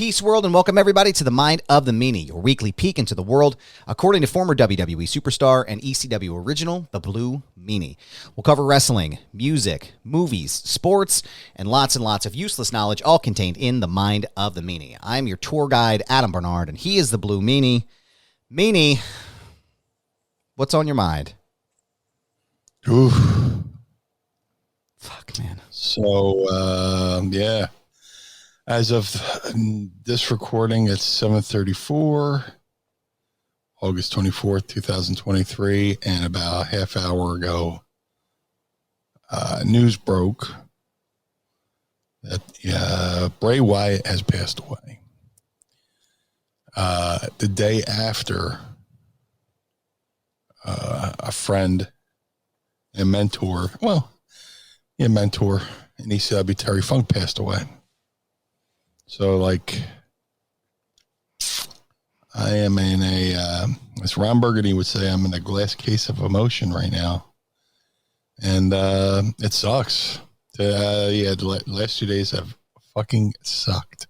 Peace, world, and welcome everybody to the Mind of the Meanie, your weekly peek into the world, according to former WWE superstar and ECW original, the Blue Meanie. We'll cover wrestling, music, movies, sports, and lots of useless knowledge, all contained in the Mind of the Meanie. I'm your tour guide, Adam Barnard, and he is the Blue Meanie. Meanie, what's on your mind? Ooh. Fuck, man. So, yeah. As of this recording, it's 7:34, August 24th, 2023, and about a half hour ago, news broke that Bray Wyatt has passed away. The day after, a friend and mentor in ECW, Terry Funk, passed away. So, like, I am in as Ron Burgundy would say, I'm in a glass case of emotion right now. And it sucks. The last 2 days have fucking sucked.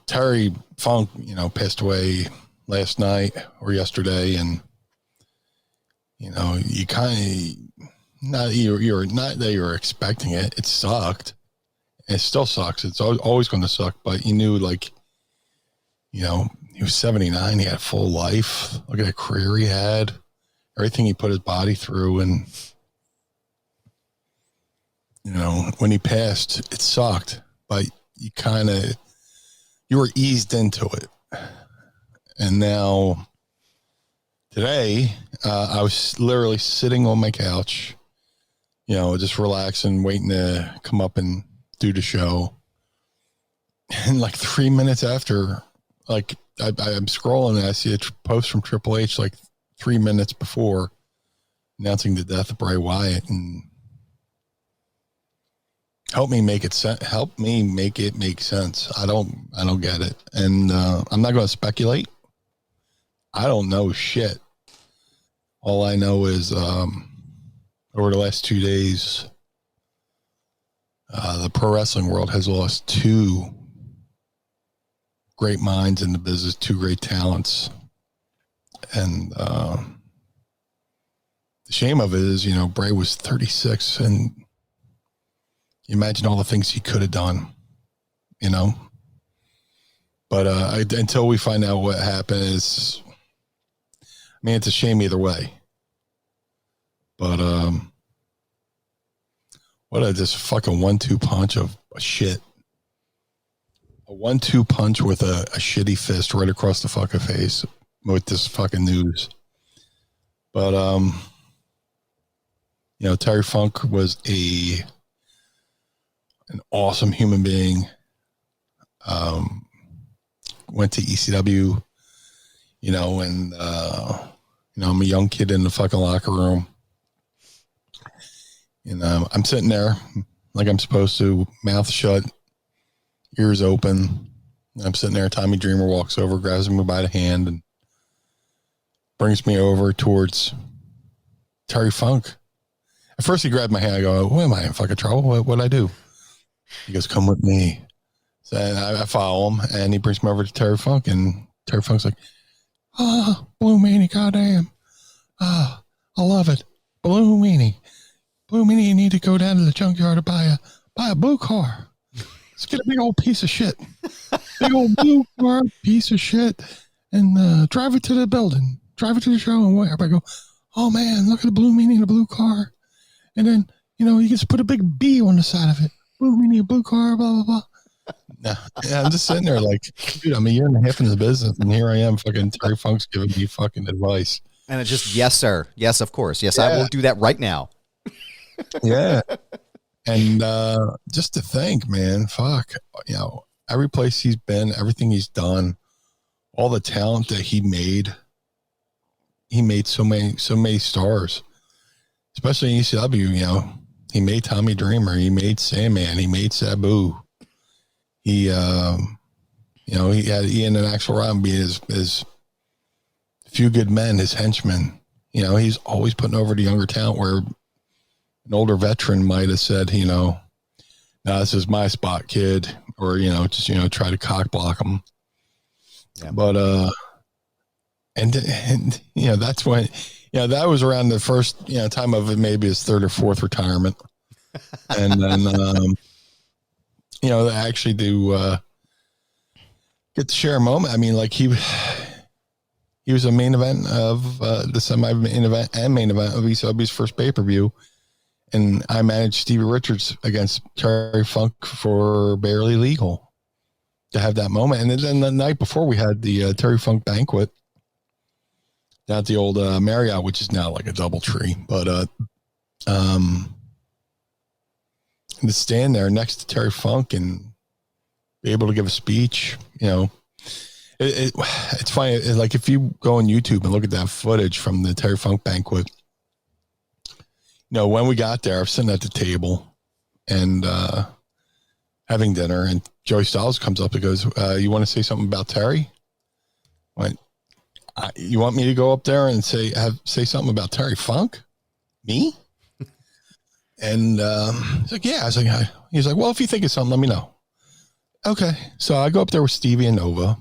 Terry Funk, passed away last night or yesterday, and you kind of you're not that you're expecting it. It sucked. And it still sucks. It's always going to suck. But you knew, he was 79. He had a full life. Look at the career he had, everything he put his body through, and when he passed, it sucked. But you were eased into it, and now. Today, I was literally sitting on my couch, just relaxing, waiting to come up and do the show. And 3 minutes after, I'm scrolling and I see a post from Triple H 3 minutes before announcing the death of Bray Wyatt, and help me make it make sense. I don't get it, and I'm not going to speculate. I don't know shit. All I know is over the last 2 days, the pro wrestling world has lost two great minds in the business, two great talents. And the shame of it is, Bray was 36, and you imagine all the things he could have done, But until we find out what happened, it's a shame either way. But what a just fucking 1-2 punch of shit. A 1-2 punch with a shitty fist right across the fucking face with this fucking news. But Terry Funk was an awesome human being. Went to ECW. And I'm a young kid in the fucking locker room, and I'm sitting there like I'm supposed to, mouth shut, ears open. And I'm sitting there. Tommy Dreamer walks over, grabs me by the hand, and brings me over towards Terry Funk. At first, he grabbed my hand. I go, "What am I in fucking trouble? What'd I do?" He goes, "Come with me." So I follow him, and he brings me over to Terry Funk, and Terry Funk's like, "Oh, Blue Meanie, goddamn. Oh, I love it. Blue Meanie. Blue Meanie, you need to go down to the junkyard to buy a blue car. Let's get a big old piece of shit. Big old blue car, piece of shit, and drive it to the building. Drive it to the show, and everybody go, oh, man, look at the Blue Meanie in the blue car. And then, you just put a big B on the side of it. Blue Meanie, blue car, blah, blah, blah." Yeah, I'm just sitting there like, dude, I'm a year and a half in the business, and here I am, fucking Terry Funk's giving me fucking advice. And it's just, yes, sir. Yes, of course. Yes, yeah. I will do that right now. Yeah. And just to think, man, fuck, every place he's been, everything he's done, all the talent that he made so many stars, especially in ECW. He made Tommy Dreamer, he made Sandman, he made Sabu. He, he had Ian and Axel Rotten be his few good men, his henchmen. He's always putting over the younger talent where an older veteran might have said, no, this is my spot, kid, or, just, try to cock block him. Yeah. But, and that's when, that was around the first, time of maybe his third or fourth retirement. And then, they actually do, get to share a moment. I mean, like he was a main event of the semi-main event and main event of ECW's first pay-per-view. And I managed Stevie Richards against Terry Funk for Barely Legal to have that moment. And then the night before we had the Terry Funk banquet down at the old Marriott, which is now like a DoubleTree. But to stand there next to Terry Funk and be able to give a speech, it's funny. Like if you go on YouTube and look at that footage from the Terry Funk banquet, when we got there, I was sitting at the table and having dinner, and Joey Styles comes up and goes, "You want to say something about Terry?" I went, "You want me to go up there and say something about Terry Funk? Me?" And he's like, "Yeah." I was like, he's like, "Well, if you think of something, let me know." Okay, so I go up there with Stevie and Nova,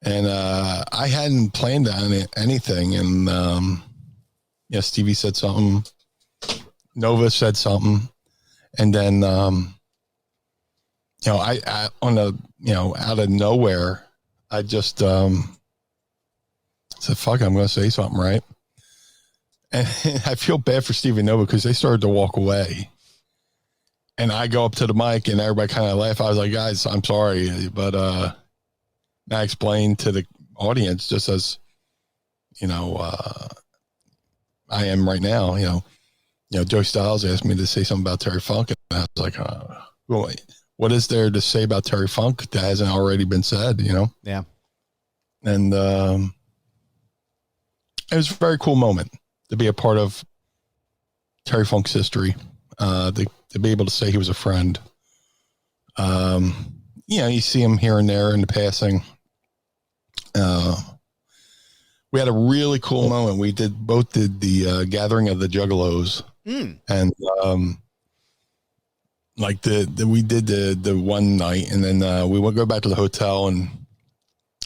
and I hadn't planned on anything, and Stevie said something, Nova said something, and then I on a out of nowhere, I just said, "Fuck, I'm going to say something," right? And I feel bad for Stevie and Nova because they started to walk away. And I go up to the mic and everybody kind of laughed. I was like, "Guys, I'm sorry." But I explained to the audience, just as, I am right now, Joe Styles asked me to say something about Terry Funk. And I was like, well, what is there to say about Terry Funk that hasn't already been said, Yeah. And it was a very cool moment to be a part of Terry Funk's history. To be able to say he was a friend. You see him here and there in the passing. We had a really cool moment. We both did the Gathering of the Juggalos, and we did the one night, and then we would go back to the hotel, and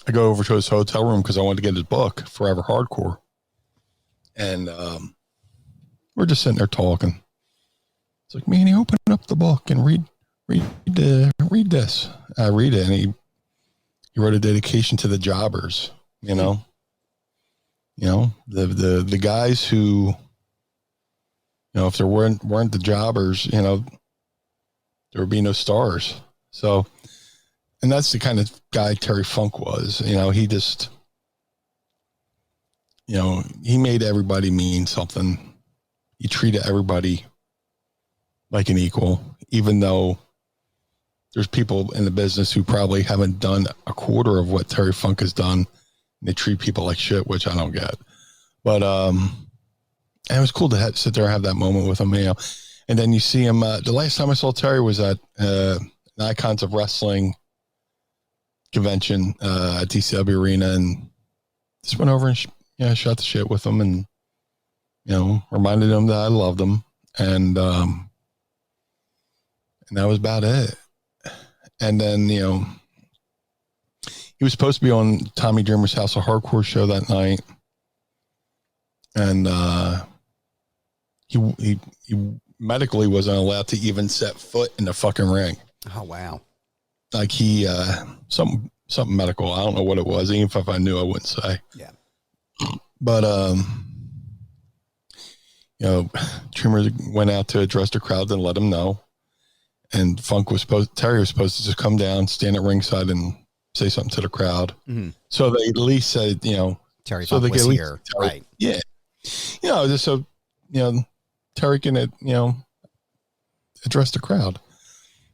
I go over to his hotel room because I wanted to get his book, Forever Hardcore, and we're just sitting there talking. It's like, "Meanie, open up the book and read this." I read it, and he wrote a dedication to the jobbers. The guys who, if there weren't the jobbers, there would be no stars. So, and that's the kind of guy Terry Funk was. He just, he made everybody mean something. He treated everybody like an equal, even though there's people in the business who probably haven't done a quarter of what Terry Funk has done. They treat people like shit, which I don't get. But and it was cool to sit there and have that moment with him, And then you see him. The last time I saw Terry was at an Icons of Wrestling convention at DCW Arena, and just went over and shot the shit with him, and reminded him that I loved him, and that was about it. And then he was supposed to be on Tommy Dreamer's House of Hardcore show that night. And he medically wasn't allowed to even set foot in the fucking ring. Oh, wow. Like he, something medical. I don't know what it was. Even if I knew, I wouldn't say. Yeah. But, Dreamer went out to address the crowd and let him know. And Terry was supposed to just come down, stand at ringside and say something to the crowd. Mm-hmm. So they at least said, Terry Funk was here. Right. Yeah. Just so, Terry can, address the crowd.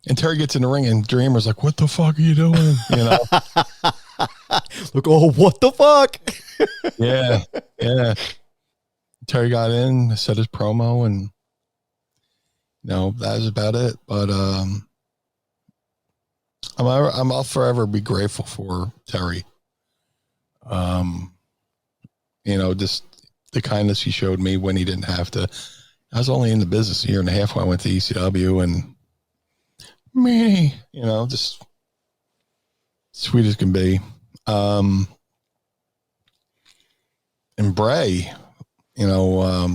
And Terry gets in the ring and Dreamer's like, "What the fuck are you doing?" Look, what the fuck? Yeah. Terry got in, said his promo, and that was about it. But I'll forever be grateful for Terry. Just the kindness he showed me when he didn't have to. I was only in the business a year and a half when I went to ECW, and me, just sweet as can be. And Bray, I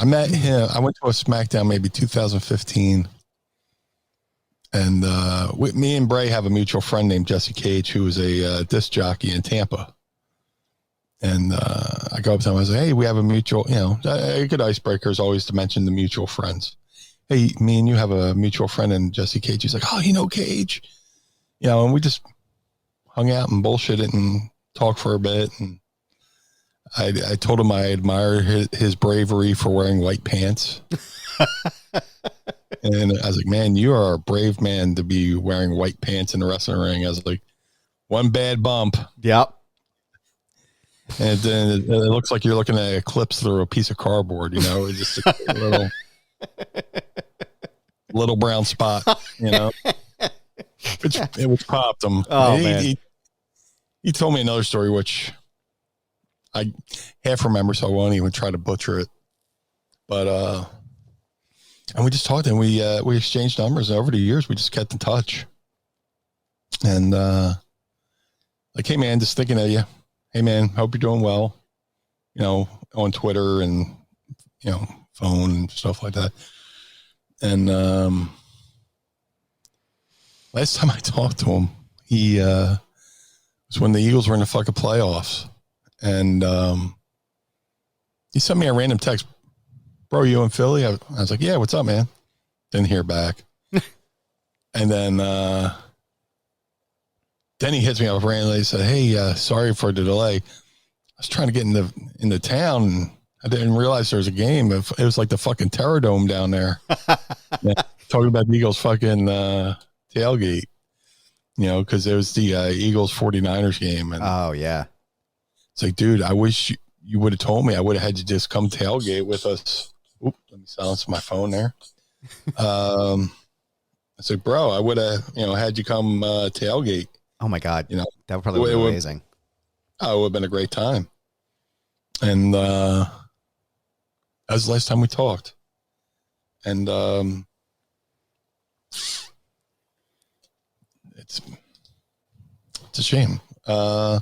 met him. I went to a SmackDown maybe 2015. And me and Bray have a mutual friend named Jesse Cage, who is a disc jockey in Tampa. And I go up to him. I was like, hey, we have a mutual, a good icebreaker is always to mention the mutual friends. Hey, me and you have a mutual friend in Jesse Cage. He's like, oh, Cage. And we just hung out and bullshitted and talked for a bit. And I told him I admire his bravery for wearing white pants. And I was like, man, you are a brave man to be wearing white pants in the wrestling ring. I was like, one bad bump. Yep. And then it looks like you're looking at an eclipse through a piece of cardboard, It's just a little brown spot, It popped him. Oh, man. He told me another story, which I half remember, so I won't even try to butcher it. But, and we just talked and we exchanged numbers, and over the years, we just kept in touch. And, like, hey man, just thinking of you. Hey man, hope you're doing well, on Twitter and, phone and stuff like that. And, last time I talked to him, he, was when the Eagles were in the fucking playoffs. And, he sent me a random text. Bro, you in Philly? I was like, yeah, what's up, man? Didn't hear back. And then he hits me up randomly. He said, hey, sorry for the delay. I was trying to get into town, and I didn't realize there was a game. It was like the fucking Terror Dome down there. Yeah, talking about the Eagles fucking tailgate, because it was the Eagles 49ers game. And oh, yeah. It's like, dude, I wish you would have told me. I would have had you just come tailgate with us. Oop, let me silence my phone there. I said, bro, I would have, had you come tailgate. Oh my God. That would probably be amazing. It would have been a great time. And that was the last time we talked. And it's a shame. But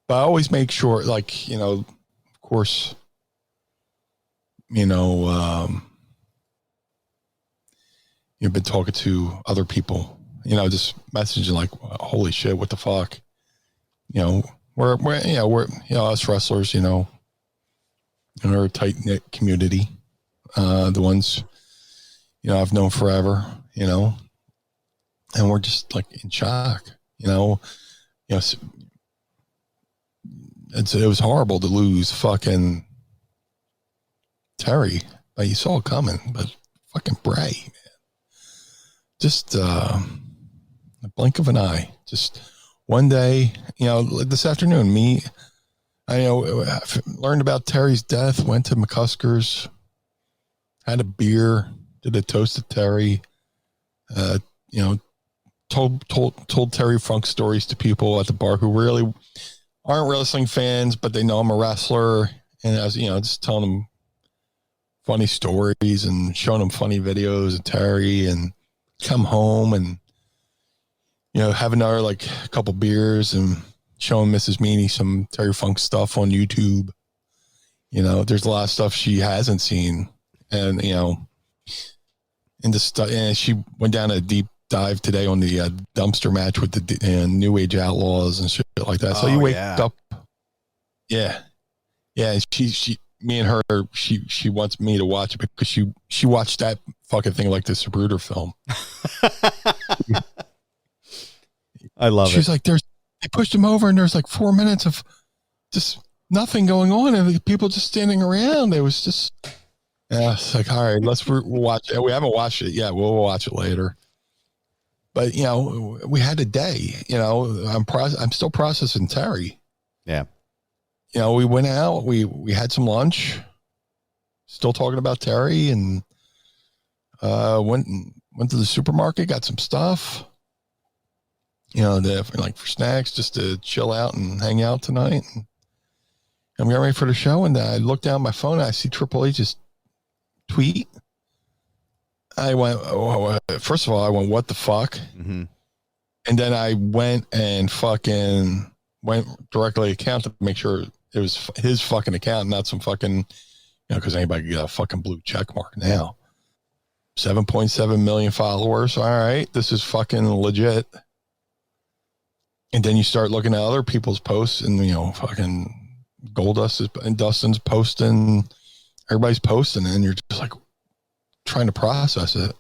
I always make sure, like, of course, you've been talking to other people, just messaging like, holy shit, what the fuck? We're us wrestlers, in our tight knit community, the ones, I've known forever, and we're just like in shock, it was horrible to lose fucking Terry, but you saw it coming, but fucking Bray, man. Just the blink of an eye. Just one day, this afternoon, I learned about Terry's death, went to McCusker's, had a beer, did a toast to Terry, told Terry Funk stories to people at the bar who really aren't wrestling fans, but they know I'm a wrestler. And I was, just telling them funny stories and showing them funny videos of Terry, and come home and, have another, like, a couple beers and showing Mrs. Meanie some Terry Funk stuff on YouTube. There's a lot of stuff she hasn't seen. And, and she went down a deep dive today on the dumpster match with the New Age Outlaws and shit like that. So you wake up. Yeah. Yeah. Me and her, she wants me to watch it because she watched that fucking thing like this Zapruder film. I love it. She's like, they pushed him over and there's like 4 minutes of just nothing going on and people just standing around. It was just, it's like, all right, let's watch it. We haven't watched it yet. We'll watch it later. But, we had a day, I'm still processing Terry. Yeah. We went out, we had some lunch, still talking about Terry, and went to the supermarket, got some stuff, for snacks, just to chill out and hang out tonight. I'm getting ready for the show, and I look down my phone, and I see Triple H's tweet. I went, first of all, I went, what the fuck? Mm-hmm. And then I went and fucking went directly to account to make sure it was his fucking account, not some fucking, because anybody can get a fucking blue check mark now. 7.7 million followers. All right, this is fucking legit. And then you start looking at other people's posts, and fucking Goldust and Dustin's posting, everybody's posting, and you're just like trying to process it.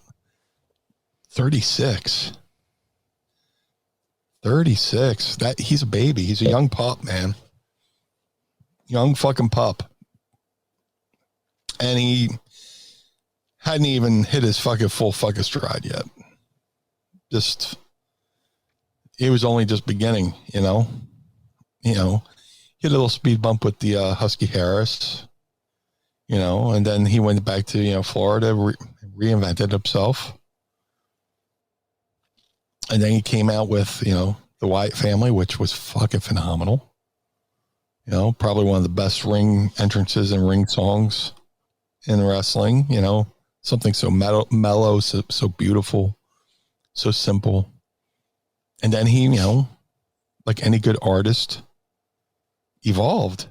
36. That he's a baby. He's a young pup, man. Young fucking pup. And he hadn't even hit his fucking full fucking stride yet. He was only just beginning, He hit a little speed bump with the Husky Harris, and then he went back to, Florida, reinvented himself. And then he came out with, the Wyatt family, which was fucking phenomenal. Probably one of the best ring entrances and ring songs in wrestling, something so mellow, so beautiful, so simple. And then he, like any good artist, evolved,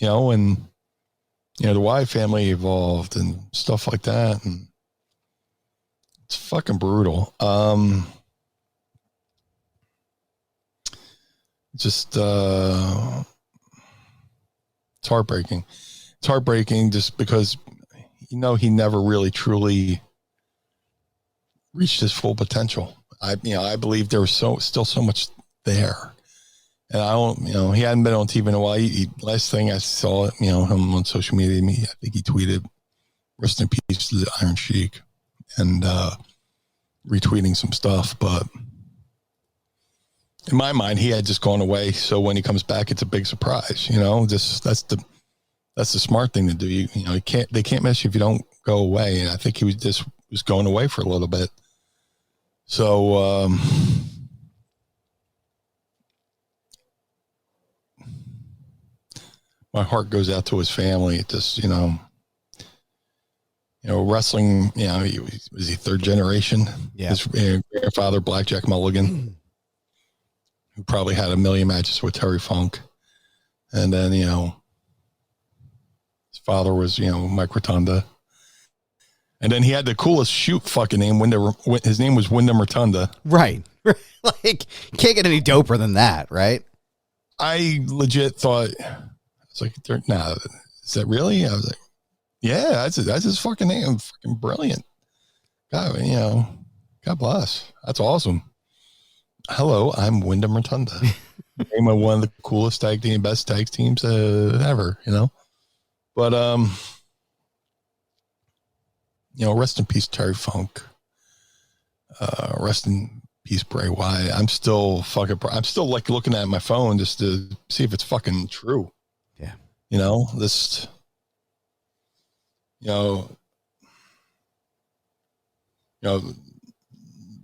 and, the Wyatt family evolved and stuff like that. And it's fucking brutal. It's heartbreaking. It's heartbreaking just because, he never really truly reached his full potential. I believe there was still so much there. And I don't, he hadn't been on TV in a while. Last thing I saw, him on social media, I think he tweeted, "Rest in peace to the Iron Sheik," and retweeting some stuff. But in my mind, he had just gone away. So when he comes back, it's a big surprise. That's the smart thing to do. They can't miss you if you don't go away. And I think he was going away for a little bit. So, my heart goes out to his family. It just, wrestling, was he third generation? Yeah. His grandfather, Blackjack Mulligan, who probably had a million matches with Terry Funk. And then, his father was, Mike Rotunda. And then he had the coolest shoot fucking name. His name was Wyndham Rotunda. Right. Like, can't get any doper than that, right? I legit thought, I was like, nah, is that really? I was like, yeah, that's his fucking name. Fucking brilliant. God, God bless. That's awesome. Hello, I'm Wyndham Rotunda. Name of one of the coolest best tag teams ever, But, rest in peace, Terry Funk. Rest in peace, Bray Wyatt. I'm still like looking at my phone just to see if it's fucking true. Yeah.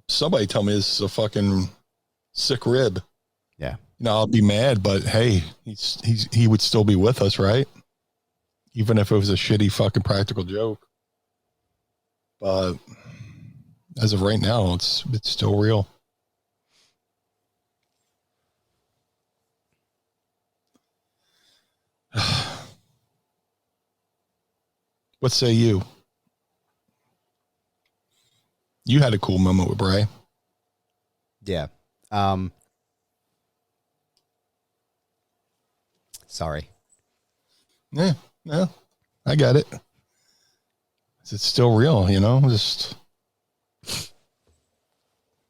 Somebody tell me this is a fucking sick rib. Yeah. I'll be mad, but hey, he would still be with us, right? Even if it was a shitty fucking practical joke. But as of right now, it's still real. What say you? You had a cool moment with Bray. Yeah. Sorry. Yeah, I got it. It's still real, just,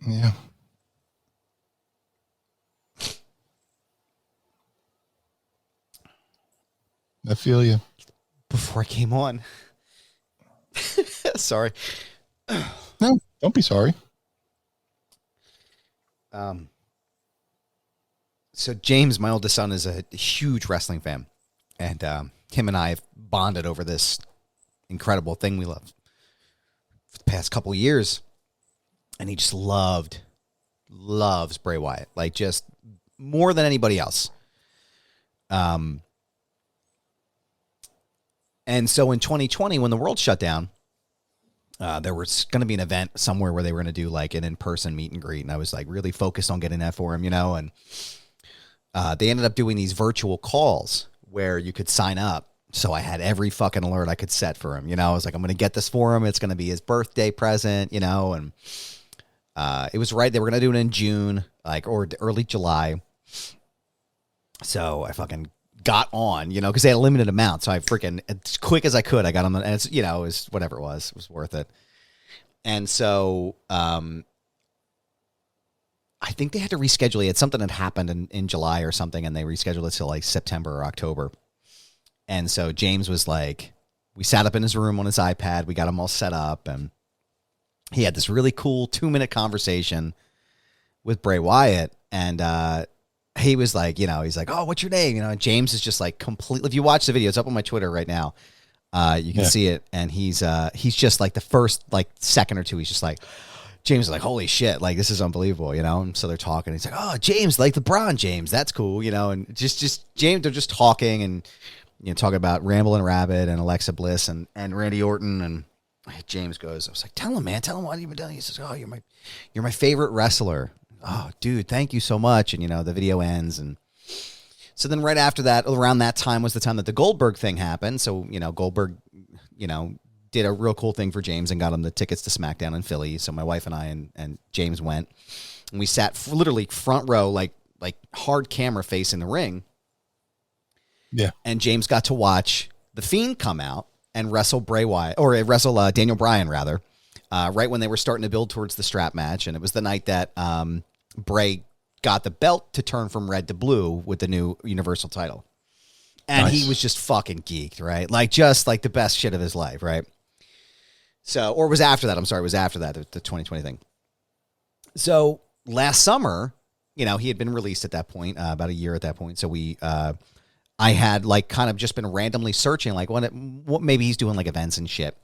yeah. I feel you. Before I came on. Sorry. No, don't be sorry. So James, my oldest son, is a huge wrestling fan. And him and I have bonded over this incredible thing we love for the past couple of years. And he just loves Bray Wyatt, like just more than anybody else. And so in 2020, when the world shut down, there was going to be an event somewhere where they were going to do like an in-person meet and greet. And I was like really focused on getting that for him, and they ended up doing these virtual calls where you could sign up. So I had every fucking alert I could set for him. I was like, I'm going to get this for him. It's going to be his birthday present, and it was right. They were going to do it in June, or early July. So I fucking got on, because they had a limited amount. So I freaking, as quick as I could, I got on the, and it's, it was whatever it was worth it. And so, I think they had to reschedule it. Something had happened in July or something, and they rescheduled it till like September or October. And so James was like, we sat up in his room on his iPad. We got him all set up, and he had this really cool 2-minute conversation with Bray Wyatt. And, he was like, he's like, oh, what's your name? And James is just like completely, if you watch the video, it's up on my Twitter right now. You can see it. And he's just like the first like second or two, he's just like, James is like, holy shit, like this is unbelievable, And so they're talking. He's like, oh, James, like LeBron James, that's cool, and just James, they're just talking and talking about Ramblin' Rabbit and Alexa Bliss and Randy Orton. And James goes, I was like, tell him, man, tell him what you've been doing. He says, oh, you're my favorite wrestler. Oh, dude, thank you so much. And, the video ends. And so then right after that, around that time was the time that the Goldberg thing happened. So, Goldberg, did a real cool thing for James and got him the tickets to SmackDown in Philly. So my wife and I and James went. And we sat literally front row, like hard camera facing the ring. Yeah. And James got to watch The Fiend come out and wrestle Bray Wyatt, or wrestle Daniel Bryan, rather, right when they were starting to build towards the strap match. And it was the night that Bray got the belt to turn from red to blue with the new Universal title. And He was just fucking geeked, right? Just like the best shit of his life, right? So, or it was after that. I'm sorry, it was after that, the 2020 thing. So last summer, he had been released at that point, about a year at that point. So I had kind of just been randomly searching, what maybe he's doing events and shit.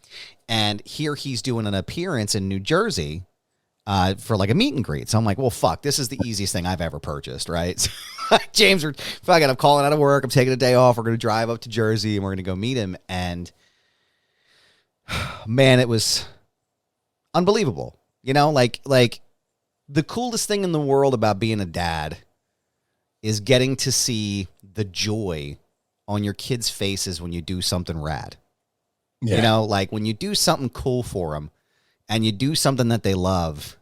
And here he's doing an appearance in New Jersey for a meet and greet. So I'm like, well, fuck, this is the easiest thing I've ever purchased, right? So James, I'm calling out of work. I'm taking a day off. We're going to drive up to Jersey and we're going to go meet him. And man, it was unbelievable. The coolest thing in the world about being a dad is getting to see the joy on your kids' faces when you do something rad. Yeah. When you do something cool for them and you do something that they love,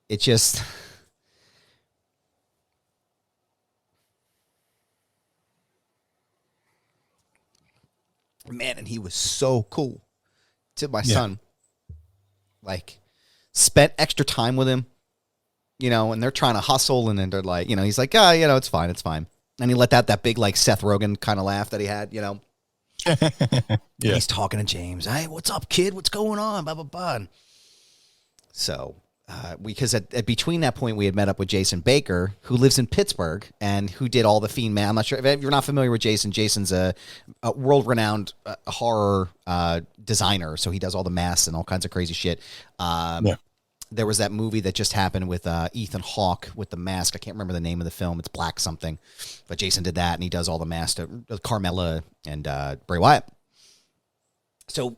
it just... Man, and he was so cool to my son. Spent extra time with him, and they're trying to hustle, and then they're like, he's like, it's fine, it's fine. And he let that big, Seth Rogen kind of laugh that he had, Yeah. He's talking to James. Hey, what's up, kid? What's going on? Blah, blah, blah. And so, because at between that point, we had met up with Jason Baker, who lives in Pittsburgh and who did all the Fiend Man. I'm not sure if you're not familiar with Jason. Jason's a world-renowned horror designer, so he does all the masks and all kinds of crazy shit. There was that movie that just happened with Ethan Hawke with the mask. I can't remember the name of the film. It's Black something. But Jason did that, and he does all the masks to Carmella and Bray Wyatt. So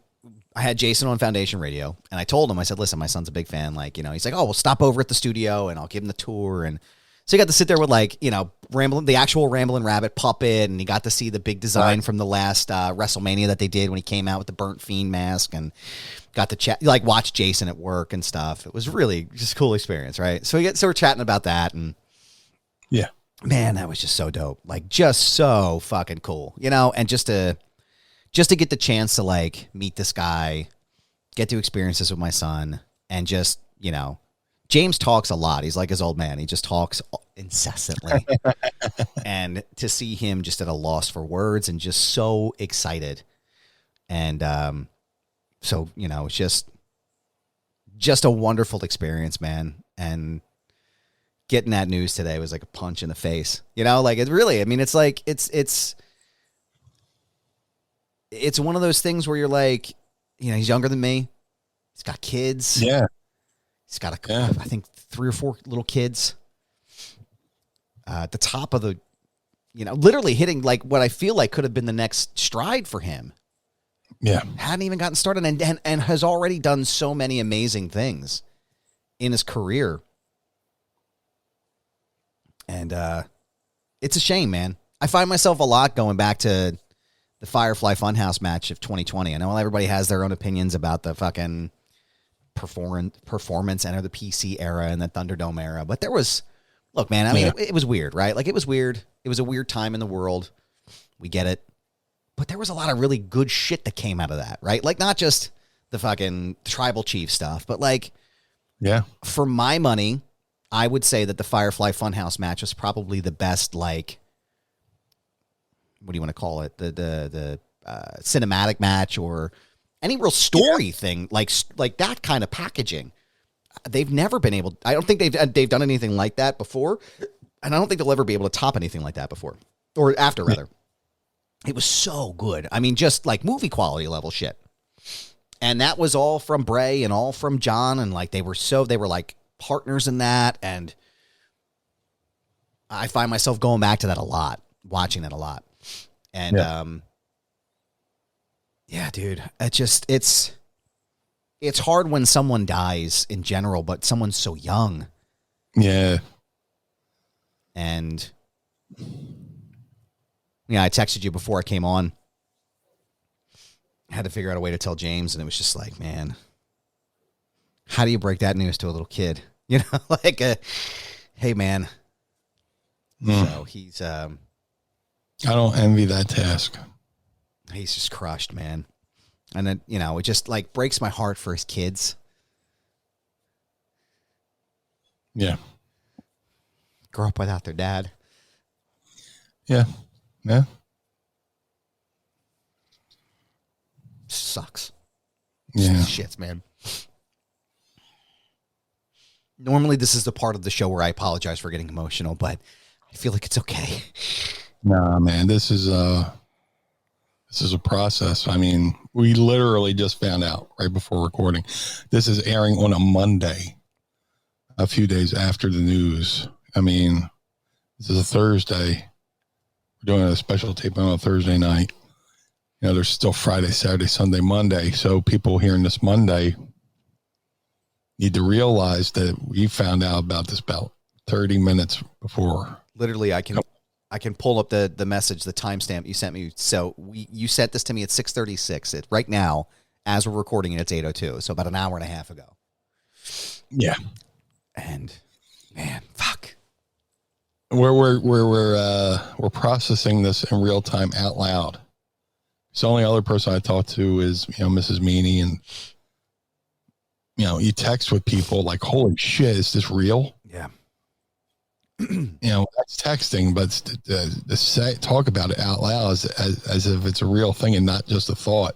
I had Jason on Foundation Radio, and I told him, I said, listen, my son's a big fan. He's like, oh, we'll stop over at the studio, and I'll give him the tour. And so he got to sit there with, the actual Ramblin' Rabbit puppet, and he got to see the big design from the last WrestleMania that they did when he came out with the burnt Fiend mask, and got to chat, watch Jason at work and stuff. It was really just a cool experience, right? So we're chatting about that, and yeah, man, that was just so dope. Just so fucking cool, and just to get the chance to meet this guy, get to experience this with my son, and just, James talks a lot. He's like his old man. He just talks incessantly. And to see him just at a loss for words and just so excited. And so, it's just a wonderful experience, man. And getting that news today was like a punch in the face. It really, it's one of those things where you're he's younger than me. He's got kids. Yeah. He's got, I think, 3 or 4 little kids. At the top of the literally hitting like what I feel like could have been the next stride for him. Yeah. Hadn't even gotten started and has already done so many amazing things in his career. And it's a shame, man. I find myself a lot going back to the Firefly Funhouse match of 2020. I know everybody has their own opinions about the fucking performance and the PC era and the Thunderdome era, but there was, look, man, I mean, it was weird, right? Like, it was weird. It was a weird time in the world. We get it. But there was a lot of really good shit that came out of that, right? Like, not just the fucking tribal chief stuff, but like, yeah, for my money, I would say that the Firefly Funhouse match was probably the best, like, what do you want to call it? The cinematic match or any real story thing, like that kind of packaging. They've never been able. I don't think they've done anything like that before, and I don't think they'll ever be able to top anything like that before or after, rather. It was so good. I mean, just like movie quality level shit. And that was all from Bray and all from John, and like they were like partners in that, and I find myself going back to that a lot, watching that a lot. And yeah, dude, it's hard when someone dies in general, but someone's so young. Yeah. And yeah, I texted you before I came on. I had to figure out a way to tell James, and it was just like, man, how do you break that news to a little kid? You know, like, hey, man. So he's I don't envy that task. He's just crushed, man. And then, it just like breaks my heart for his kids. Yeah. Grow up without their dad. Yeah. Yeah. Sucks. Yeah. Shits, man. Normally this is the part of the show where I apologize for getting emotional, but I feel like it's okay. Nah, man, this is a process. I mean, we literally just found out right before recording. This is airing on a Monday, a few days after the news. I mean, this is a Thursday. We're doing a special tape on a Thursday night. There's still Friday, Saturday, Sunday, Monday. So people hearing this Monday need to realize that we found out about this about 30 minutes before. Literally, I can pull up the message, the timestamp you sent me. So you sent this to me at 6:36. Right now, as we're recording it, it's 8:02. So about an hour and a half ago. Yeah. And man, fuck. We're processing this in real time out loud. So the only other person I talk to is, Mrs. Meanie, and, you text with people like, holy shit, is this real? Yeah. That's texting, but to talk about it out loud as if it's a real thing and not just a thought.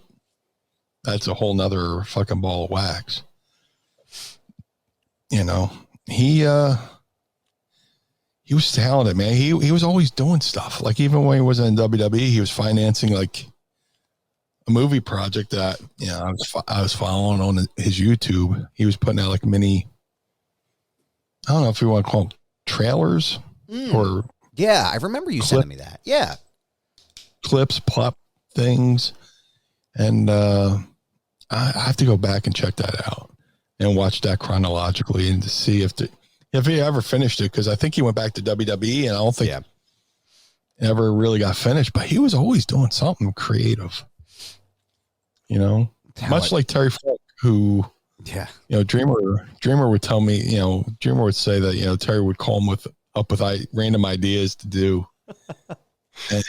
That's a whole nother fucking ball of wax. He was talented, man. He was always doing stuff. Like, even when he was in WWE, he was financing like a movie project that, I was following on his YouTube. He was putting out like mini, I don't know if you want to call them trailers or. Yeah, I remember you sending me that. Yeah. Clips, plot things. And I have to go back and check that out and watch that chronologically and to see if he ever finished it. Cause I think he went back to WWE and I don't think ever really got finished, but he was always doing something creative, much like Terry Funk, who, Dreamer would tell me, Dreamer would say that, Terry would call him up with random ideas to do. And,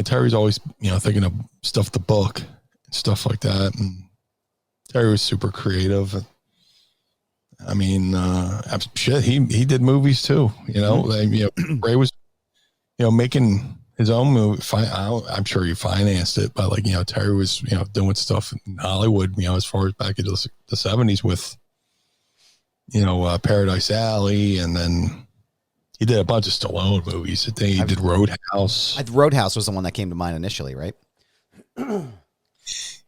Terry's always, thinking of stuff to book and stuff like that. And Terry was super creative. I mean, shit, he did movies too, Bray was, making his own movie. I'm sure he financed it, but like, Terry was, doing stuff in Hollywood, as far as back into the 70s with, Paradise Alley. And then he did a bunch of Stallone movies. He did Roadhouse. Roadhouse was the one that came to mind initially, right?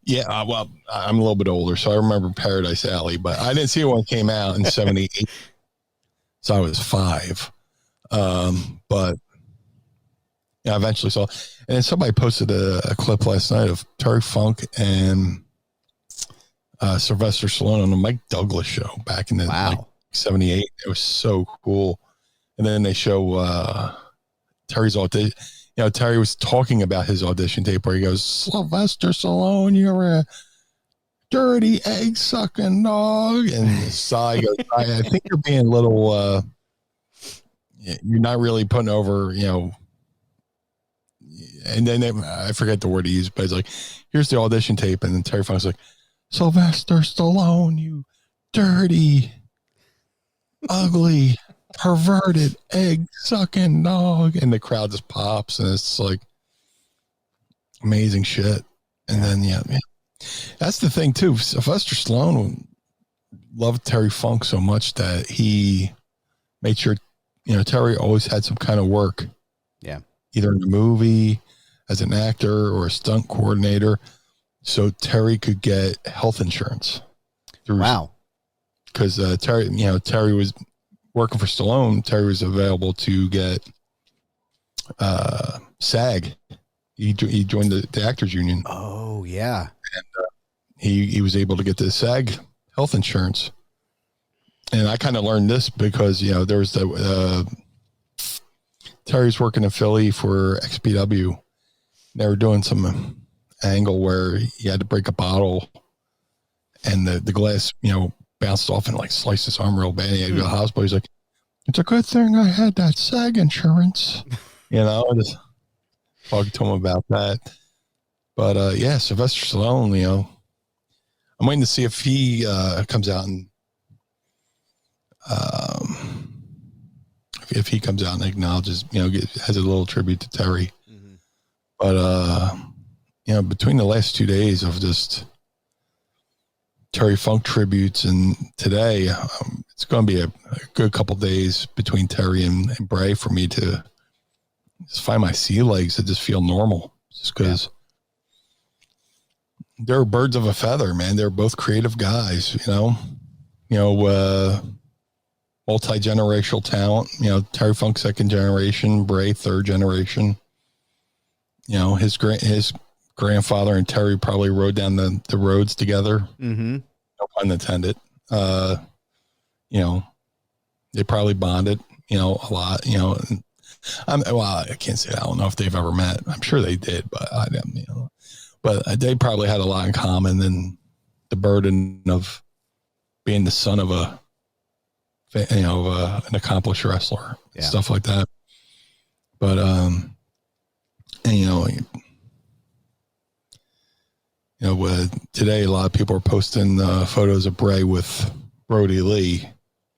Yeah, well, I'm a little bit older, so I remember Paradise Alley, but I didn't see it when it came out in 78. So I was 5. But yeah, I eventually saw, and then somebody posted a clip last night of Terry Funk and Sylvester Stallone on the Mike Douglas show back in the like 78. It was so cool. And then they show Terry's audition. You know, Terry was talking about his audition tape where he goes, Sylvester Stallone, you're a dirty egg sucking dog. And Cy goes, I think you're being a little, you're not really putting over, you know. And then I forget the word he used, but it's like, here's the audition tape. And then Terry Funk's like, Sylvester Stallone, you dirty, ugly, perverted egg sucking dog. And the crowd just pops, and it's like amazing shit. And then yeah, that's the thing too. Sylvester Stallone loved Terry Funk so much that he made sure, you know, Terry always had some kind of work, either in the movie as an actor or a stunt coordinator, so Terry could get health insurance because Terry was working for Stallone. Terry was available to get SAG. He joined the Actors Union. Oh yeah, and he was able to get the SAG health insurance. And I kind of learned this because there was Terry's working in Philly for XPW. They were doing some angle where he had to break a bottle, and the glass bounced off and like sliced his arm real bad. He had to go to the hospital. He's like, it's a good thing I had that SAG insurance. Just talking to him about that. But Sylvester Stallone, I'm waiting to see if he comes out and if he comes out and acknowledges, has a little tribute to Terry. Mm-hmm. But between the last 2 days of just Terry Funk tributes and today, it's going to be a good couple days between Terry and Bray for me to just find my sea legs to just feel normal, just because they're birds of a feather, man. They're both creative guys, multi-generational talent, Terry Funk, second generation, Bray, third generation. His grandfather and Terry probably rode down the roads together. Mm-hmm. No pun intended. They probably bonded, a lot, I can't say, I don't know if they've ever met. I'm sure they did, but I didn't, but they probably had a lot in common than the burden of being the son of an accomplished wrestler, stuff like that. But, today a lot of people are posting photos of Bray with Brody Lee.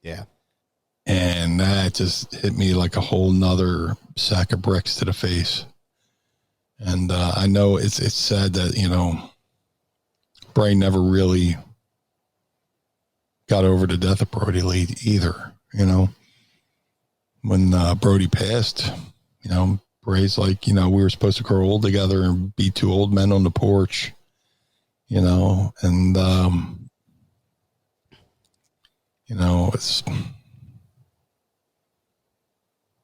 Yeah. And that just hit me like a whole nother sack of bricks to the face. And I know it's sad that, Bray never really got over the death of Brody Lee either. When Brody passed, Bray's like, we were supposed to grow old together and be two old men on the porch, and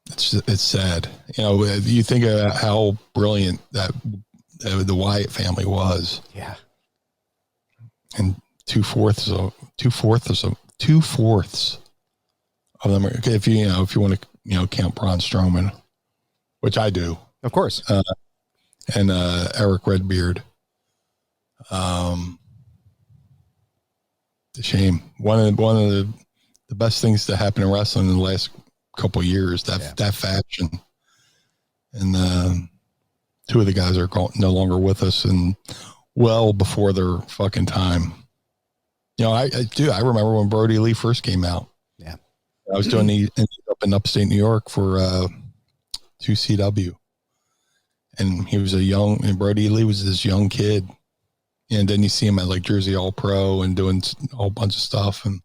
it's sad. You think of how brilliant that the Wyatt family was. Yeah. And two-fourths of them are, if you want to, count Braun Strowman, which I do. Of course. And Eric Redbeard. The shame. One of the best things to happen in wrestling in the last couple of years, that faction. And two of the guys are no longer with us, and well before their fucking time. I remember when Brody Lee first came out. Yeah. I was doing up in upstate New York for 2CW. And he was and Brody Lee was this young kid. And then you see him at like Jersey All Pro and doing a whole bunch of stuff. And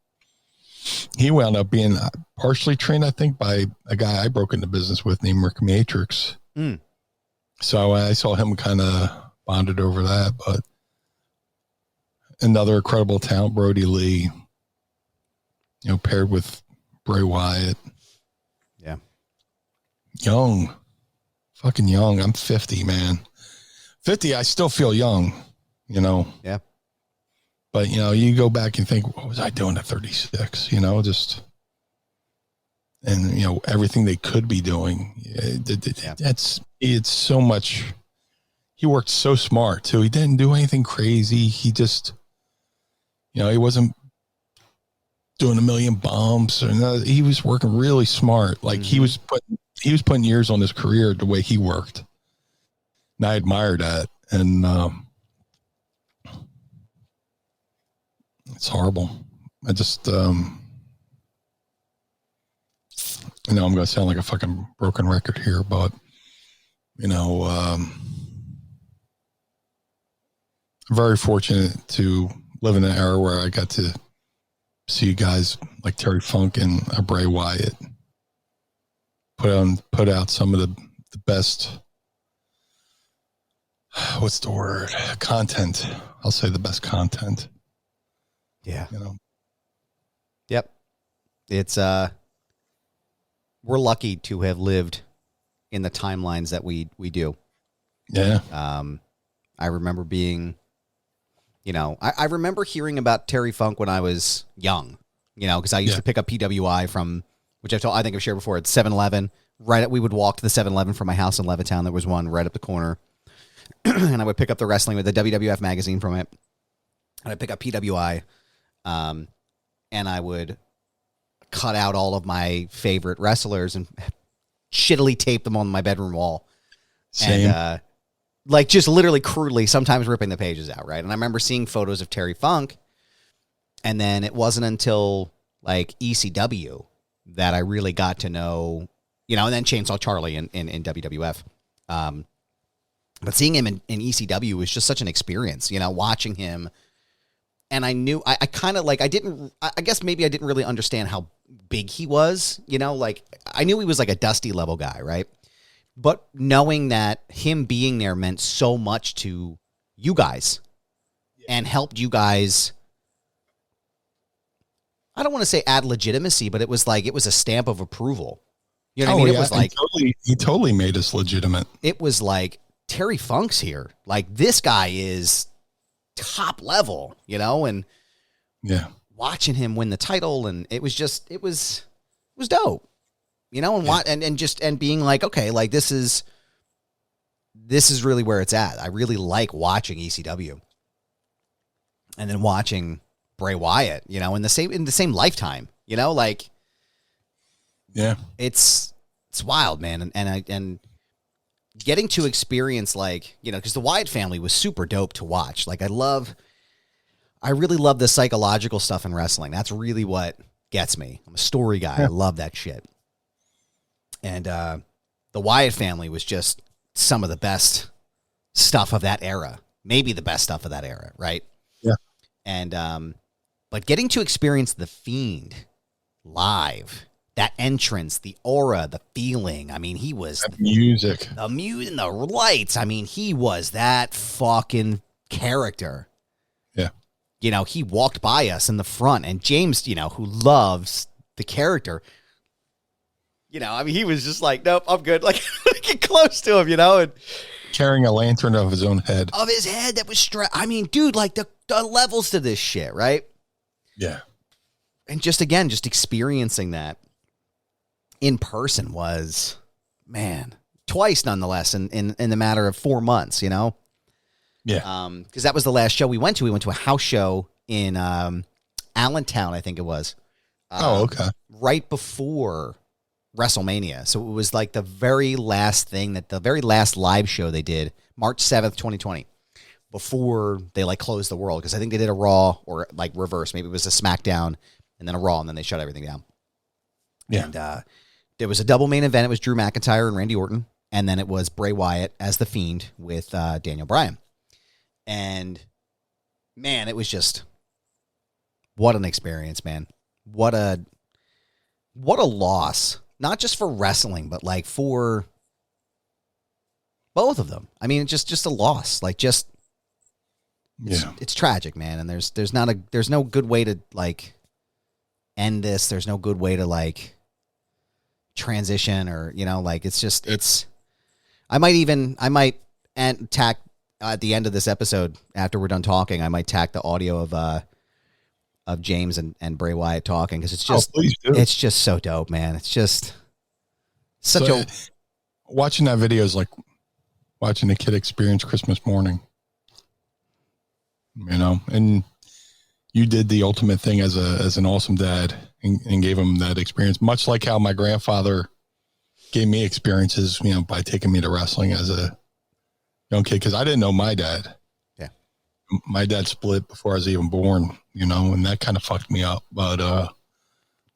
he wound up being partially trained, I think, by a guy I broke into business with named Rick Matrix. Mm. So I saw him kind of bonded over that. But another incredible talent, Brody Lee, paired with Bray Wyatt. Yeah. Young. Fucking young. I'm 50, man. 50, I still feel young, you know? Yeah. But, you know, you go back and think, what was I doing at 36? You know, just, and, you know, everything they could be doing. It's so much. He worked so smart, too. He didn't do anything crazy. He just, you know, he wasn't doing a million bumps. He was working really smart. Like, he was putting years on his career the way he worked. And I admire that. And, it's horrible. I just, you know, I'm going to sound like a fucking broken record here, but, you know, very fortunate to live in an era where I got to see guys like Terry Funk and Bray Wyatt put out some of the best, what's the word? Content. I'll say the best content. Yeah. You know. Yep. It's we're lucky to have lived in the timelines that we do. Yeah. I remember being, you know, I remember hearing about Terry Funk when I was young, you know, because I used to pick up PWI from, which I think I've shared before, at 7-Eleven. We would walk to the 7-Eleven from my house in Levittown. There was one right up the corner. And I would pick up the wrestling with the WWF magazine from it. And I'd pick up PWI. And I would cut out all of my favorite wrestlers and shittily tape them on my bedroom wall. Same. And, like, just literally crudely, sometimes ripping the pages out, right? And I remember seeing photos of Terry Funk, and then it wasn't until, like, ECW that I really got to know, you know, and then Chainsaw Charlie in WWF. But seeing him in ECW was just such an experience, you know, watching him. And I knew, I kind of, like, I guess maybe I didn't really understand how big he was, you know, like, I knew he was like a Dusty level guy, right? But knowing that him being there meant so much to you guys and helped you guys, I don't want to say add legitimacy, but it was like, it was a stamp of approval. You know what I mean? Yeah. It was like, he totally made us legitimate. It was like, Terry Funk's here. Like, this guy is top level, you know, and yeah, watching him win the title, and it was just, it was dope, you know, and and being like, okay, like, this is really where it's at. I really like watching ECW, and then watching Bray Wyatt, you know, in the same lifetime, you know, like, yeah, it's wild, man, and getting to experience, like, you know, because the Wyatt family was super dope to watch. Like, I really love the psychological stuff in wrestling. That's really what gets me. I'm a story guy. I love that shit. And the Wyatt family was just some of the best stuff of that era. Maybe the best stuff of that era, right? Yeah. And but getting to experience The Fiend live, that entrance, the aura, the feeling. I mean, he was that music, the lights. I mean, he was that fucking character. Yeah. You know, he walked by us in the front, and James, you know, who loves the character, you know, I mean, he was just like, nope, I'm good. Like, get close to him, you know, and carrying a lantern of his own head. Of his head that was I mean, dude, like the levels to this shit, right? Yeah. And just, again, just experiencing that in person was, man, twice nonetheless in the matter of 4 months, you know? Yeah. Because that was the last show we went to. We went to a house show in Allentown, I think it was. Okay. Right before WrestleMania. So it was like the very last live show they did, March 7th, 2020, before they, like, closed the world. Because I think they did a Raw, or, like, reverse. Maybe it was a SmackDown and then a Raw, and then they shut everything down. Yeah. And there was a double main event. It was Drew McIntyre and Randy Orton. And then it was Bray Wyatt as The Fiend with Daniel Bryan. And, man, it was just, what an experience, man. What a loss. Not just for wrestling, but, like, for both of them. I mean, it's just a loss. Like, just, it's tragic, man. And there's no good way to, like, end this. There's no good way to, like, transition or, like I might tack at the end of this episode after we're done talking, I might tack the audio of James and Bray Wyatt talking. Cause it's just so dope, man. It's just watching that video is like watching a kid experience Christmas morning, and you did the ultimate thing as an awesome dad and gave him that experience, much like how my grandfather gave me experiences, by taking me to wrestling as a young kid. Cause I didn't know my dad. Yeah. My dad split before I was even born, and that kind of fucked me up. But,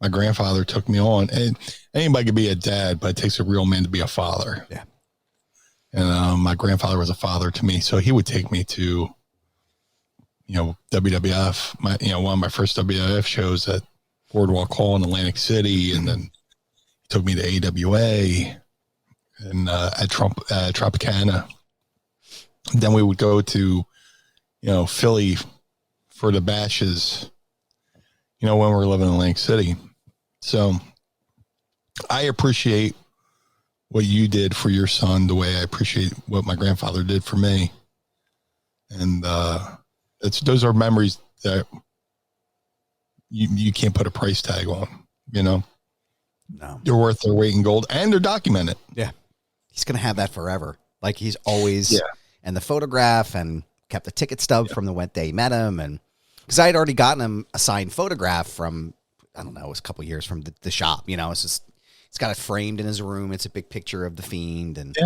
my grandfather took me on, and anybody could be a dad, but it takes a real man to be a father. Yeah. And, my grandfather was a father to me. So he would take me to, WWF, one of my first WWF shows at Boardwalk Hall in Atlantic City. And then he took me to AWA and, at Tropicana. Then we would go to, Philly for the bashes, when we were living in Atlantic City. So I appreciate what you did for your son the way I appreciate what my grandfather did for me. And, those are memories that you can't put a price tag on, No. They're worth their weight in gold and they're documented. Yeah. He's going to have that forever. Like he's always, and the photograph and kept the ticket stub from the day he met him. And because I had already gotten him a signed photograph from, I don't know, it was a couple years from the shop, it's just, he's got it framed in his room. It's a big picture of the Fiend. And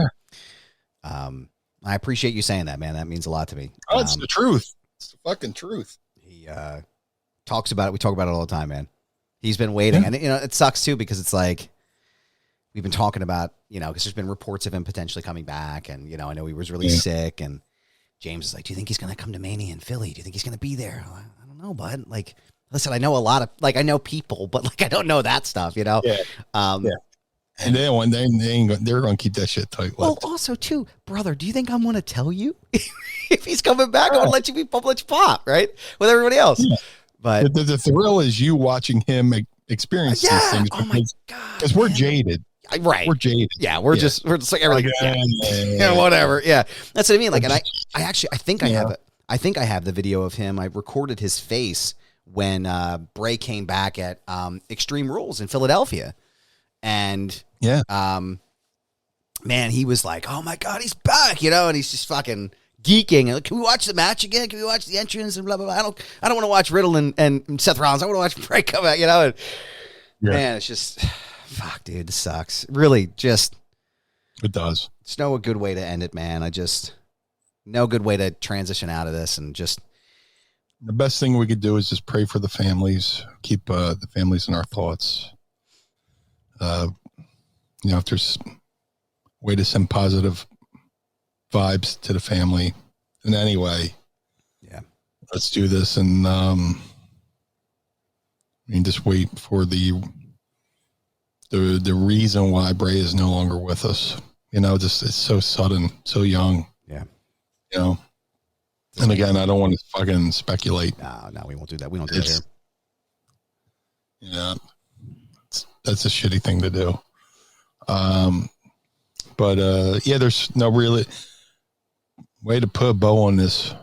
I appreciate you saying that, man. That means a lot to me. Oh, it's the truth. It's the fucking truth. He talks about it. We talk about it all the time, man. He's been waiting. And, it sucks too, because it's like, we've been talking about, because there's been reports of him potentially coming back. And, I know he was really sick. And James is like, do you think he's going to come to Meanie in Philly? Do you think he's going to be there? Like, I don't know, bud. Like, listen, I know a lot of, I know people, but I don't know that stuff, Yeah. And they're going to keep that shit tight. Well, also too, brother, do you think I'm going to tell you if he's coming back? I'm going to let you pop, right? With everybody else. Yeah. But the thrill is you watching him experience these things. Oh my God. Because we're jaded. Right. We're jaded. Yeah. We're just like everything. Whatever. Yeah. That's what I mean. Like, and I think I have the video of him. I recorded his face when Bray came back at Extreme Rules in Philadelphia. And man, he was like, oh my God, he's back, and he's just fucking geeking. And like, can we watch the match again? Can we watch the entrance and blah, blah, blah. I don't want to watch Riddle and Seth Rollins. I want to watch Bray come out, and man, it's just, fuck, dude, this sucks. Really, just. It does. It's no good way to end it, man. No good way to transition out of this and just. The best thing we could do is just pray for the families, keep the families in our thoughts. If there's a way to send positive vibes to the family in any way, let's do this. And, just wait for the reason why Bray is no longer with us, just, it's so sudden, so young. Yeah. And again, I don't want to fucking speculate. No, we won't do that. We don't do that here. Yeah. That's a shitty thing to do. But there's no really way to put a bow on this.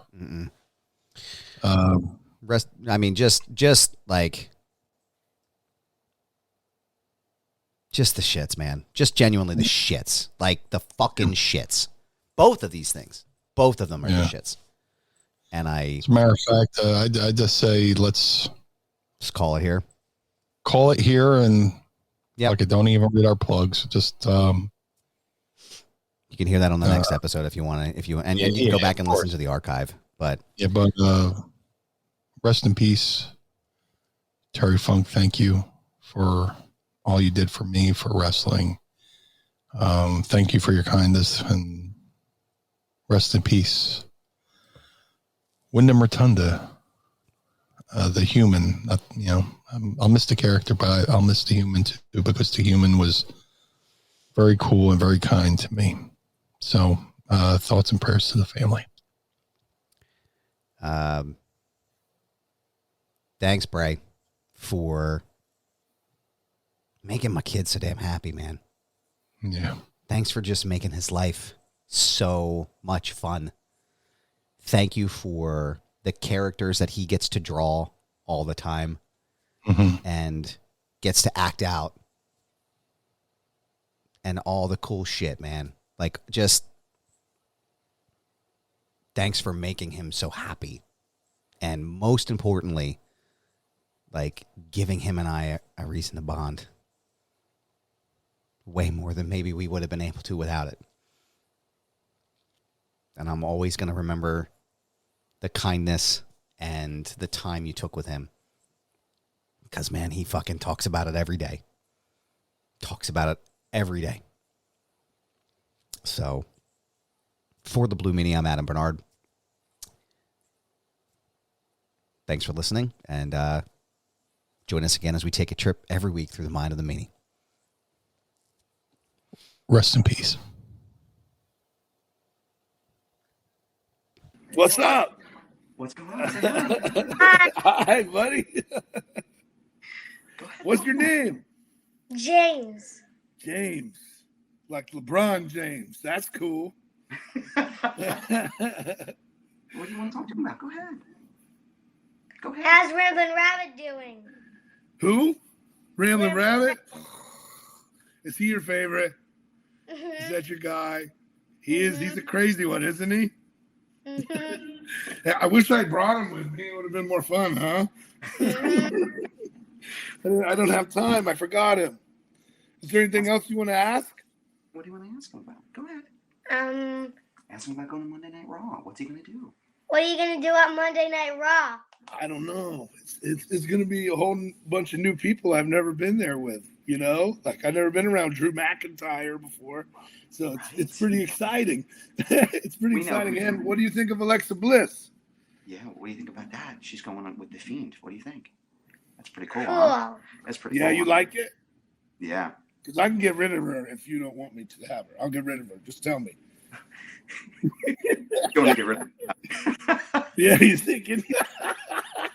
Just the shits, man. Just genuinely the shits. Like the fucking shits. Both of these things. Both of them are the shits. And as a matter of fact, I just say, let's just call it here. Call it here. And don't even read our plugs. Just, you can hear that on the next episode if you want to, and you can go back and listen to the archive, but rest in peace, Terry Funk. Thank you for all you did for me, for wrestling. Thank you for your kindness, and rest in peace, Wyndham Rotunda, the human. I'll miss the character, but I'll miss the human too, because the human was very cool and very kind to me. So, thoughts and prayers to the family. Thanks, Bray, for making my kid so damn happy, man. Yeah. Thanks for just making his life so much fun. Thank you for the characters that he gets to draw all the time and gets to act out and all the cool shit, man. Like, just thanks for making him so happy. And most importantly, like, giving him and I a reason to bond. Way more than maybe we would have been able to without it. And I'm always going to remember the kindness and the time you took with him. Because, man, he fucking talks about it every day. Talks about it every day. So, for the Blue Meanie, I'm Adam Barnard. Thanks for listening. And join us again as we take a trip every week through the mind of the Meanie. Rest in peace. What's up? What's going on? Hi, buddy. What's your name? James. James. Like LeBron James. That's cool. What do you want to talk to him about? Go ahead. Go ahead. How's Ramblin' Rabbit doing? Who? Ramblin' Rabbit? Is he your favorite? Is that your guy? He is. He's a crazy one, isn't he? I wish I brought him with me. It would have been more fun, huh? I don't have time. I forgot him. Is there anything else you want to ask? What do you want to ask him about? Go ahead. Ask him about going to Monday Night Raw. What's he going to do? What are you going to do on Monday Night Raw? I don't know. It's going to be a whole bunch of new people I've never been there with, you know? Like, I've never been around Drew McIntyre before, so it's pretty exciting. It's pretty exciting. And what do you think of Alexa Bliss? Yeah, what do you think about that? She's going on with The Fiend. What do you think? That's pretty cool, Cool. huh? That's pretty cool. Yeah, you like it? Yeah. Because I can get rid of her if you don't want me to have her. I'll get rid of her. Just tell me. You want to get rid of her? Yeah, he's thinking.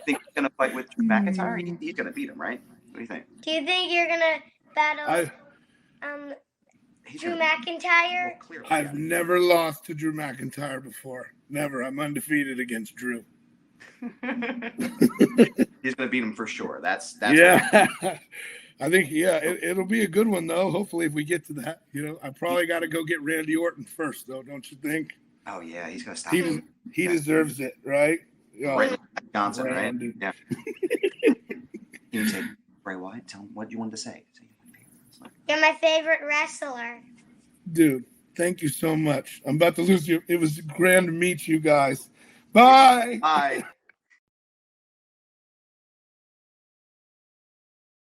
Think he's going to fight with Drew McIntyre? He's going to beat him, right? What do you think? Do you think you're going to battle Drew McIntyre? Well, clearly, I've never lost to Drew McIntyre before. Never. I'm undefeated against Drew. He's going to beat him for sure. That's yeah. I think, it'll be a good one, though. Hopefully, if we get to that, you know, I probably got to go get Randy Orton first, though, don't you think? Oh, yeah, he's going to stop him. He deserves it, right? Right. Johnson, Randy. right? Yeah. You say, Bray Wyatt, tell him what you wanted to say. You're my favorite wrestler. Dude, thank you so much. I'm about to lose you. It was grand to meet you guys. Bye. Bye.